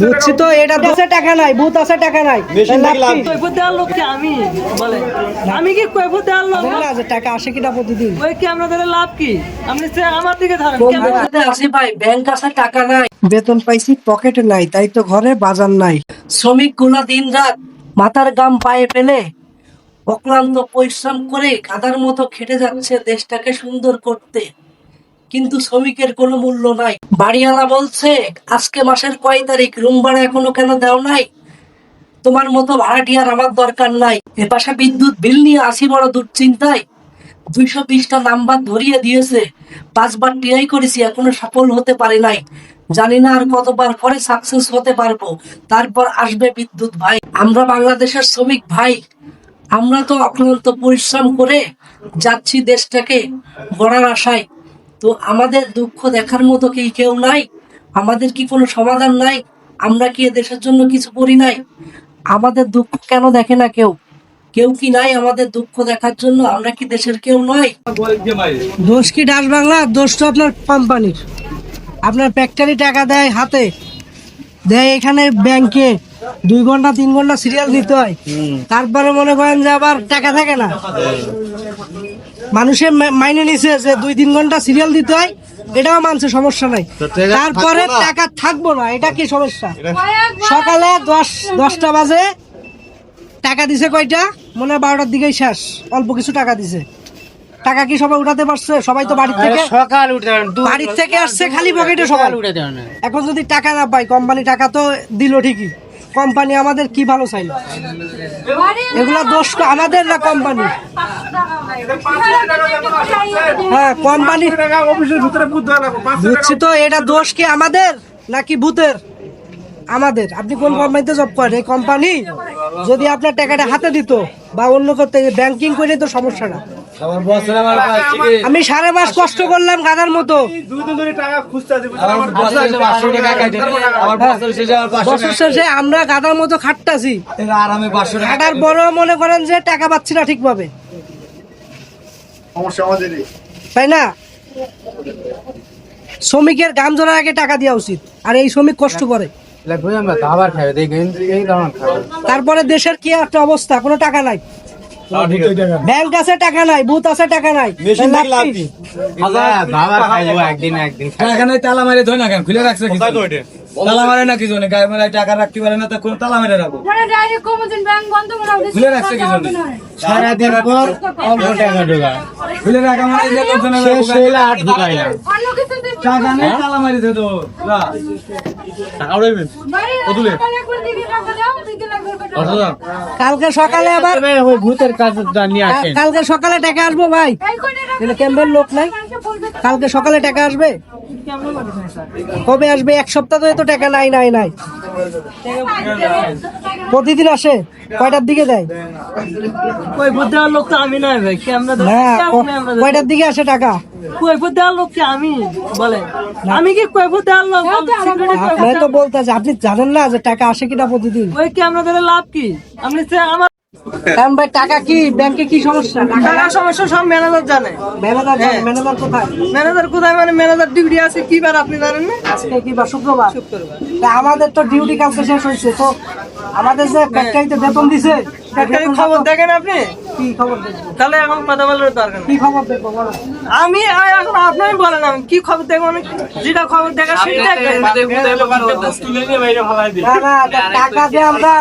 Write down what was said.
বুঝছি তো, এটা দেশে টাকা নাই, বুথ আছে টাকা নাই, আমি কি কৈফত দেওয়ার লোক না যে টাকা আসে কিনা প্রতিদিন। ওই কি আপনাদের লাভ কি? আপনি আমার দিকে ধরেন। আসি ভাই, ব্যাংক আছে টাকা নাই, বেতন পাইছি পকেটে নাই, তাই তো ঘরে বাজার নাই। শ্রমিক গুলা দিন রাত মাথার গাম পায়ে ফেলে অক্লান্ত পরিশ্রম করে গাধার মতো খেটে যাচ্ছে দেশটাকে সুন্দর করতে, কিন্তু শ্রমিকের কোনো মূল্য নাই। বাড়িওয়ালা বলছে আজকে মাসের কয় তারিখ, রুম ভাড়া এখনো কেন দেও নাই? তোমার মতো ভাড়াটিয়ার আমার দরকার নাই। এপাশে বিদ্যুৎ বিল নিয়ে আসি বড় দুশ্চিন্তায়। 220টা নাম্বার ধরিয়ে দিয়েছে, 5বার ট্রাই করেছি, এখনো সফল হতে পারি নাই। জানি না আর কতবার পরে সাকসেস হতে পারবো, তারপর আসবে বিদ্যুৎ ভাই। আমরা বাংলাদেশের শ্রমিক ভাই, আমরা তো অক্লান্ত পরিশ্রম করে যাচ্ছি দেশটাকে গড়ার আশায়। তো আমাদের দুঃখ দেখার মতো কি কেউ নাই? আমাদের কি কোনো সমাধান নাই? আমরা কি দেশের জন্য কিছু করি নাই? আমাদের দুঃখ কেন দেখে না কেউ? কেউ কি নাই আমাদের দুঃখ দেখার জন্য? আমরা কি দেশের কেউ নয়? দোষ কি ডাচ বাংলা? দোষ তো আপনার কোম্পানির। আপনার ফ্যাক্টরি টাকা দেয় হাতে, দেয় এখানে ব্যাংকে 2 ঘন্টা 3 ঘন্টা সিরিয়াল দিতে হয়, তারপরে মনে করেন যে আবার টাকা থাকে না। মানুষের মাইনে নিছে যে 2-3 ঘন্টা সিরিয়াল দিতে হয়, এটাও মানছে, সমস্যা নাই। তারপরে টাকা থাকবো না, এটা কি সমস্যা? সকালে 10টা বাজে টাকা দিছে, কয়টা মনে হয় 12টার দিকেই শেষ, অল্প কিছু টাকা দিছে। টাকা কি সবাই উঠাতে পারছে? সবাই তো বাড়ি থেকে আসছে খালি পকেটে সবাই। এখন যদি টাকা না পাই, কোম্পানি টাকা তো দিল ঠিকই, কোম্পানি আমাদের কি ভালো চাইল? এগুলা দোষ আমাদের না কোম্পানি? হ্যাঁ, কোম্পানি। বুঝছি তো, এটা দোষ কি আমাদের নাকি ভূতের? আমাদের। আপনি কোন কোম্পানিতে জব করেন? এই কোম্পানি যদি আপনার টাকাটা হাতে দিত বা অন্য করতে ব্যাংকিং করে তো সমস্যা না। আমি 3.5 মাস কষ্ট করলাম গাধার মতো, বছর শেষে আমরা গাধার মতো খাটতাছি, খাটার বড় মনে করেন যে টাকা পাচ্ছি না ঠিকভাবে, তাই না? শ্রমিকের গাম জোড়ার আগে টাকা দেওয়া উচিত, আর এই শ্রমিক কষ্ট করে। তারপরে দেশের কি একটা অবস্থা, কোনো টাকা নাই, ব্যাংক আছে টাকা নাই, বুথ আছে টাকা নাই, তালা মারে ধরে না কেন খুলে রাখছে? তালা মারে না কি জন্য? গায়ে মেলায় টাকা রাখতে পারে না, তা কোন তালা মেরে রাখবো? খুলে রাখছে কি জন্য? সারাদিন পর অল্প টাকা ঢোকায়, খুলে রাখা মানে টাকা নেই, তালা মারি দে তো। কালকে সকালে আবার ভূতের কাজটা নিয়ে আসেন। কালকে সকালে টাকা আসবো ভাই, ক্যাম্পের লোক নাই, কালকে সকালে টাকা আসবে। কবে আসবে? 1 সপ্তাহ ধরে তো টাকা নাই নাই নাই। প্রতিদিন আসে, কয়টার দিকে দেয়? কৈফত দেওয়ার লোক তো আমি নয় ভাই। কয়টার দিকে আসে টাকা? কৈফত দেওয়ার লোক কি আমি? বলে আমি কি কৈফত দেওয়ার লোক? আপনার তো বলতে আছে, আপনি জানেন না যে টাকা আসে কিনা প্রতিদিন? ওই কি আপনাদের লাভ কি? আপনি আমার ভাই টাকা কি ব্যাংকে কি সমস্যা? টাকা সমস্যা সব ম্যানেজার জানে। ম্যানেজার কোথায়? ম্যানেজার কোথায় মানে ম্যানেজার ডিউটি আছে, কি বার আপনি জানেন না? আজকে কি বার? শুক্রবার। আমাদের তো ডিউটি কালকে শেষ হয়েছে, তো আমাদের যে ফ্যাক্টরিতে বেতন দিছে, খবর দেখেন আপনি? কি খবর দেখবো? তাহলে এখন কথা বলার দরকার নেই। কি খবর দেখবো বলো? আমি এখন আপনাই বলেন, আমি কি খবর দেখবো? মানে যেটা খবর দেখা সেটা টাকা দিয়ে আমরা